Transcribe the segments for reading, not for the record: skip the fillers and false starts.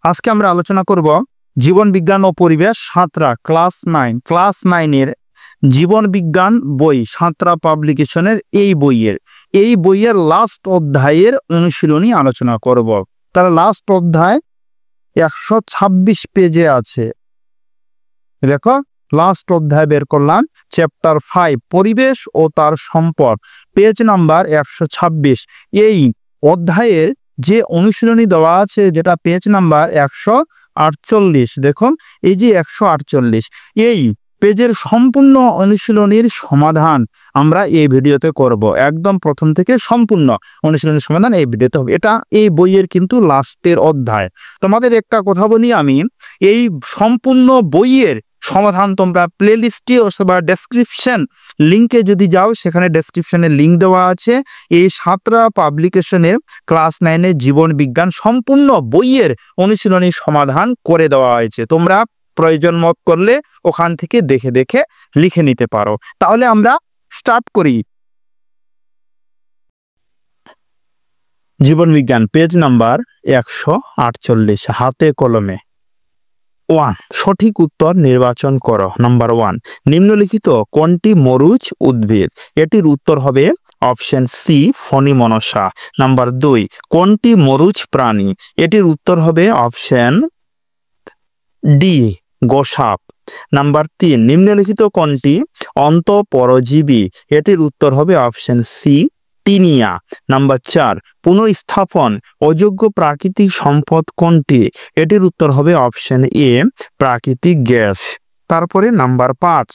আজকে আমরা আলোচনা করব জীবন বিজ্ঞান ও পরিবেশ সাঁতরা ক্লাস 9 এর জীবন বিজ্ঞান বই সাঁতরা পাবলিকেশনের এই বইয়ের লাস্ট অধ্যায়ের অনুশীলনী আলোচনা করব। তার লাস্ট অধ্যায় 126 পেজে আছে। দেখো, লাস্ট অধ্যায় বের করলাম, চ্যাপ্টার 5 পরিবেশ ও তার সম্পদ, পেজ নাম্বার 126। এই অধ্যায়ে যে অনুশীলনী দেওয়া আছে, যেটা পেজ নাম্বার 148, দেখুন এই যে 148, এই পেজের সম্পূর্ণ অনুশীলনীর সমাধান আমরা এই ভিডিওতে করব। একদম প্রথম থেকে সম্পূর্ণ অনুশীলনীর সমাধান এই ভিডিওতে হবে। এটা এই বইয়ের কিন্তু লাস্টের অধ্যায়। তোমাদের একটা কথা বলি, আমি এই সম্পূর্ণ বইয়ের সমাধান তোমরা প্লেলিস্টে অথবা ডেসক্রিপশন লিঙ্কে যদি যাও, সেখানে ডেসক্রিপশনে লিঙ্ক দেওয়া আছে। এই সাঁতরা পাবলিকেশনের ক্লাস 9 জীবন বিজ্ঞান সম্পূর্ণ বইয়ের অনুশীলনী সমাধান করে দেওয়া হয়েছে। তোমরা প্রয়োজন মত করলে ওখান থেকে দেখে দেখে লিখে নিতে পারো। তাহলে আমরা স্টার্ট করি। জীবন বিজ্ঞান পেজ নাম্বার 148, হাতে কলমে। 1, সঠিক উত্তর নির্বাচন করো। নাম্বার 1, নিম্নলিখিত কোনটি মরুচ উদ্ভিদ? এটির উত্তর হবে অপশন সি, ফণিমনসা। নাম্বার 2, কোনটি মরুচ প্রাণী? এটির উত্তর হবে অপশন ডি, গোসাপ। নাম্বার 3, নিম্নলিখিত কোনটি অন্তঃপরজীবী? এটির উত্তর হবে অপশন সি, টিনিয়া। নাম্বার 4, পুনঃস্থাপন অযোগ্য প্রাকৃতিক সম্পদ কোনটি? এটির উত্তর হবে অপশন এ, প্রাকৃতিক গ্যাস। তারপরে নাম্বার 5,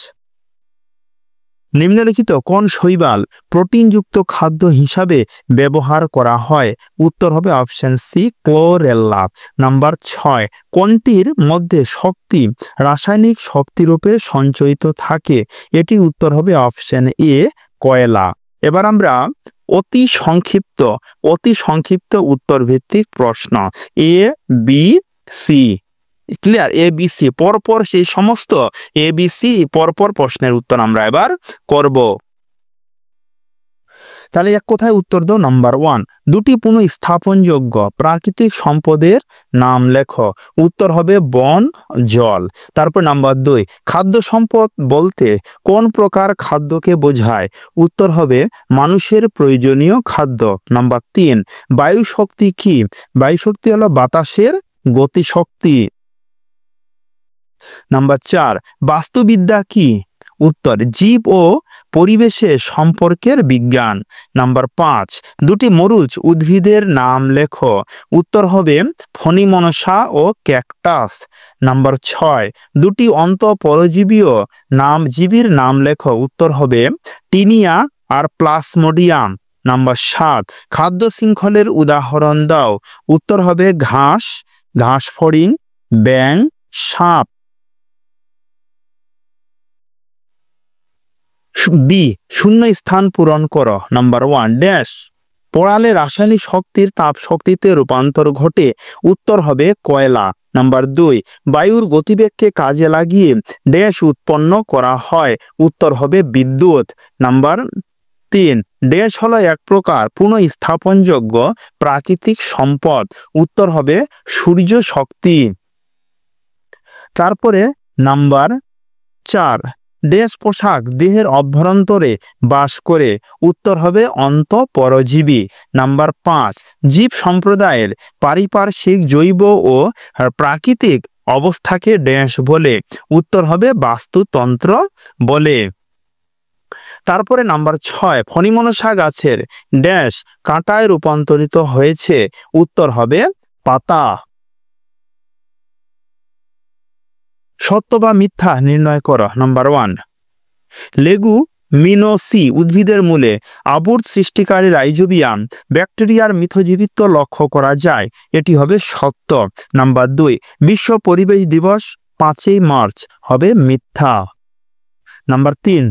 নিম্নলিখিত কোন শৈবাল প্রোটিনযুক্ত খাদ্য হিসাবে ব্যবহার করা হয়? উত্তর হবে অপশন সি, ক্লোরেল্লা। নাম্বার 6, কোনটির মধ্যে শক্তি রাসায়নিক শক্তিরূপে সঞ্চয়িত থাকে? এটির উত্তর হবে অপশন এ, কয়লা। এবার আমরা অতি সংক্ষিপ্ত উত্তর ভিত্তিক প্রশ্ন A B C, clear? A B C পরপর, সেই সমস্ত এ বি সি পরপর প্রশ্নের উত্তর আমরা এবার করব। তাহলে এক কথায় উত্তর দাও। নাম্বার 1, দুটি পুনঃস্থাপনযোগ্য প্রাকৃতিক সম্পদের নাম লেখো। উত্তর হবে বন, জল। তারপর নাম্বার 2, খাদ্য সম্পদ বলতে কোন প্রকার খাদ্যকে বোঝায়? উত্তর হবে মানুষের প্রয়োজনীয় খাদ্য। নাম্বার 3, বায়ু শক্তি কি? বায়ু শক্তি হলো বাতাসের গতিশক্তি। নাম্বার 4, বাস্তুবিদ্যা কি? উত্তর জীব ও পরিবেশের সম্পর্কের বিজ্ঞান। নাম্বার 5, দুটি মরুচ উদ্ভিদের নাম লেখো। উত্তর হবে ফণিমনসা ও ক্যাকটাস। নাম্বার 6, দুটি অন্তঃপরজীবীয় জীবের নাম লেখো। উত্তর হবে টিনিয়া আর প্লাজমোডিয়াম। নাম্বার 7, খাদ্য শৃঙ্খলের উদাহরণ দাও। উত্তর হবে ঘাস, ঘাস ফড়িং, ব্যাঙ, সাপ। বি, শূন্য স্থান পূরণ করো। নাম্বার 1, ড্যাশ পোড়ালে রাসায়নিক শক্তির তাপ শক্তিতে রূপান্তর ঘটে। উত্তর হবে কয়লা। নাম্বার 2, বায়ুর গতিবেগকে কাজে লাগিয়ে ড্যাশ উৎপন্ন করা হয়। উত্তর হবে বিদ্যুৎ। নাম্বার 3, ড্যাশ হলো এক প্রকার পুনঃস্থাপনযোগ্য প্রাকৃতিক সম্পদ। উত্তর হবে সূর্য শক্তি। তারপরে নাম্বার 4, ড্যাশ পোশাক দেহের অভ্যন্তরে বাস করে। উত্তর হবে অন্তঃপরজীবী। নাম্বার 5, জীব সম্প্রদায়ের পারিপার্শ্বিক জৈব ও প্রাকৃতিক অবস্থাকে ড্যাশ বলে। উত্তর হবে বাস্তুতন্ত্র বলে। তারপরে নাম্বার 6, ফণিমনসা গাছের ড্যাশ কাঁটায় রূপান্তরিত হয়েছে। উত্তর হবে পাতা। সত্য বা মিথ্যা নির্ণয় করো। নাম্বার 1, লেগুমিনোসি উদ্ভিদের মূলে আবুর্ত সৃষ্টিকারী রাইজোবিয়াম ব্যাকটেরিয়ার মিথজীবিত্ব লক্ষ্য করা যায়। এটি হবে সত্য। নাম্বার 2, বিশ্ব পরিবেশ দিবস 5 মার্চ হবে মিথ্যা। নাম্বার 3,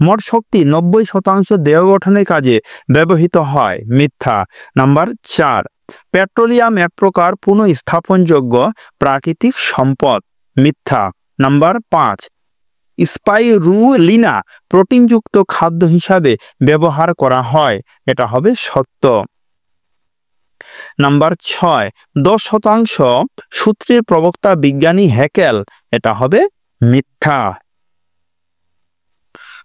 মোট শক্তি 90% দেহ গঠনের কাজে ব্যবহৃত হয়। মিথ্যা। নাম্বার 4, পেট্রোলিয়াম এক প্রকার পুনঃস্থাপনযোগ্য প্রাকৃতিক সম্পদ। মিথ্যা। নাম্বার 5, স্পাইরুলিনা প্রোটিনযুক্ত খাদ্য হিসাবে ব্যবহার করা হয়। এটা হবে সত্য। নাম্বার 6 10% সূত্রের প্রবক্তা বিজ্ঞানী হ্যাকেল, এটা হবে মিথ্যা।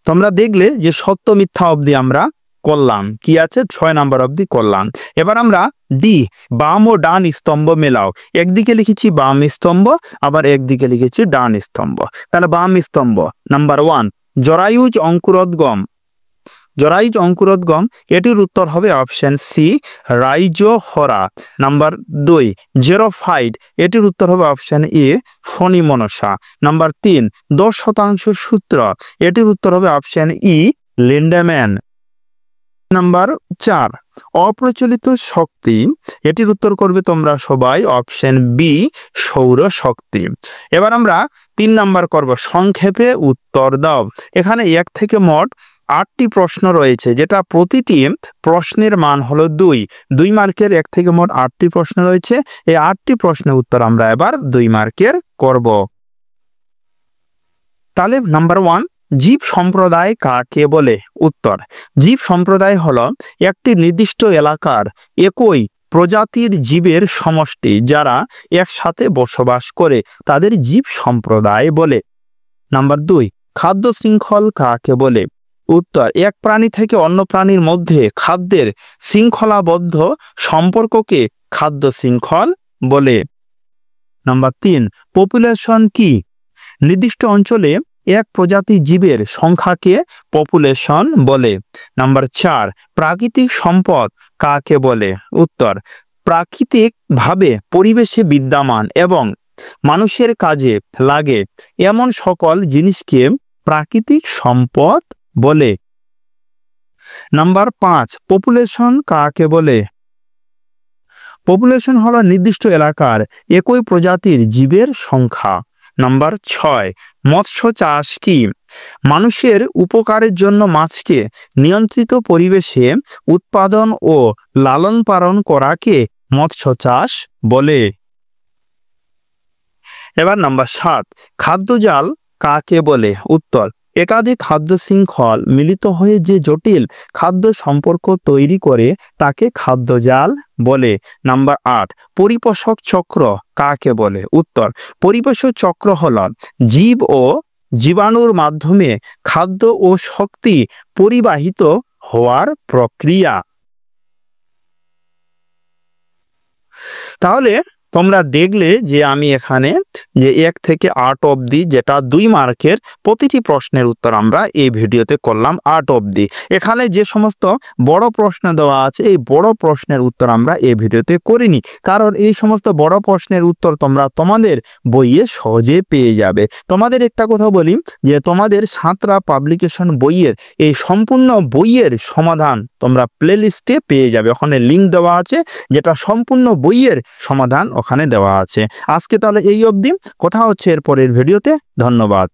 তোমরা দেখলে যে সত্য মিথ্যা অবধি আমরা করলাম, কি আছে 6 নাম্বার অবধি করলাম। এবার আমরা ডি বাম ও ডান স্তম্ভ মেলাও, একদিকে লিখেছি বাম স্তম্ভ, আবার একদিকে লিখেছি ডান স্তম্ভ। তাহলে বাম স্তম্ভ নাম্বার 1 জরায়ুজ অঙ্কুরোদ্গম, জরায়ুজ অঙ্কুরোদ্গম, এটির উত্তর হবে অপশন সি রাইজোহরা। নাম্বার 2 জেরোফাইট, এটির উত্তর হবে অপশন এ ফণিমনসা। নাম্বার 3 10% সূত্র, এটির উত্তর হবে অপশন ই লিন্ডেম্যান। নাম্বার 4 অপ্রচলিত শক্তি, এটির উত্তর করবে তোমরা সবাই অপশন বি সৌর শক্তি। এবার আমরা 3 নাম্বার করব সংক্ষেপে উত্তর দাও। এখানে 1 থেকে মোট 8টি প্রশ্ন রয়েছে, যেটা প্রতিটি প্রশ্নের মান হলো 2 মার্কের। 1 থেকে মোট 8টি প্রশ্ন রয়েছে, এই 8টি প্রশ্নের উত্তর আমরা এবার 2 মার্কের করব। তাহলে নাম্বার 1 জীব সম্প্রদায় কাকে বলে? উত্তর জীব সম্প্রদায় হলো একটি নির্দিষ্ট এলাকার একই প্রজাতির জীবের সমষ্টি যারা একসাথে বসবাস করে, তাদের জীব সম্প্রদায় বলে। নাম্বার 2 খাদ্য শৃঙ্খল কাকে বলে? উত্তর এক প্রাণী থেকে অন্য প্রাণীর মধ্যে খাদ্যের শৃঙ্খলাবদ্ধ সম্পর্ককে খাদ্য শৃঙ্খল বলে। নাম্বার 3 পপুলেশন কি? নির্দিষ্ট অঞ্চলে এক প্রজাতির জীবের সংখ্যাকে পপুলেশন বলে। নাম্বার 4 প্রাকৃতিক সম্পদ কাকে বলে? উত্তর প্রাকৃতিকভাবে পরিবেশে বিদ্যমান এবং মানুষের কাজে লাগে এমন সকল জিনিসকে প্রাকৃতিক সম্পদ বলে। নাম্বার 5 পপুলেশন কাকে বলে? পপুলেশন হলো নির্দিষ্ট এলাকার একই প্রজাতির জীবের সংখ্যা। নাম্বার 6 মৎস্য চাষ কি? মানুষের উপকারের জন্য মাছকে নিয়ন্ত্রিত পরিবেশে উৎপাদন ও লালন পালন করাকে মৎস্য চাষ বলে। এবার নাম্বার 7 খাদ্যজাল কাকে বলে? উত্তর একাধিক খাদ্য শৃঙ্খল মিলিত হয়ে যে জটিল খাদ্য সম্পর্ক তৈরি করে তাকে খাদ্যজাল বলে। নাম্বার 8 পরিপোষক চক্র কাকে বলে? উত্তর পরিপোষক চক্র হল জীব ও জীবাণুর মাধ্যমে খাদ্য ও শক্তি পরিবাহিত হওয়ার প্রক্রিয়া। তাহলে তোমরা দেখলে যে আমি এখানে যে 1 থেকে 8 অবধি যেটা 2 মার্কের প্রতিটি প্রশ্নের উত্তর আমরা এই ভিডিওতে করলাম 8 অবধি। এখানে যে সমস্ত বড় প্রশ্ন দেওয়া আছে এই বড় প্রশ্নের উত্তর আমরা এই ভিডিওতে করিনি, কারণ এই সমস্ত বড় প্রশ্নের উত্তর তোমরা তোমাদের বইয়ে সহজে পেয়ে যাবে। তোমাদের একটা কথা বলি যে তোমাদের সাঁতরা পাবলিকেশন বইয়ের এই সম্পূর্ণ বইয়ের সমাধান তোমরা প্লেলিস্টে পেয়ে যাবে, ওখানে লিঙ্ক দেওয়া আছে যেটা সম্পূর্ণ বইয়ের সমাধান ওখানে দেওয়া আছে। আজকে তাহলে এই অবধি, কথা হচ্ছে এর পরের ভিডিওতে। ধন্যবাদ।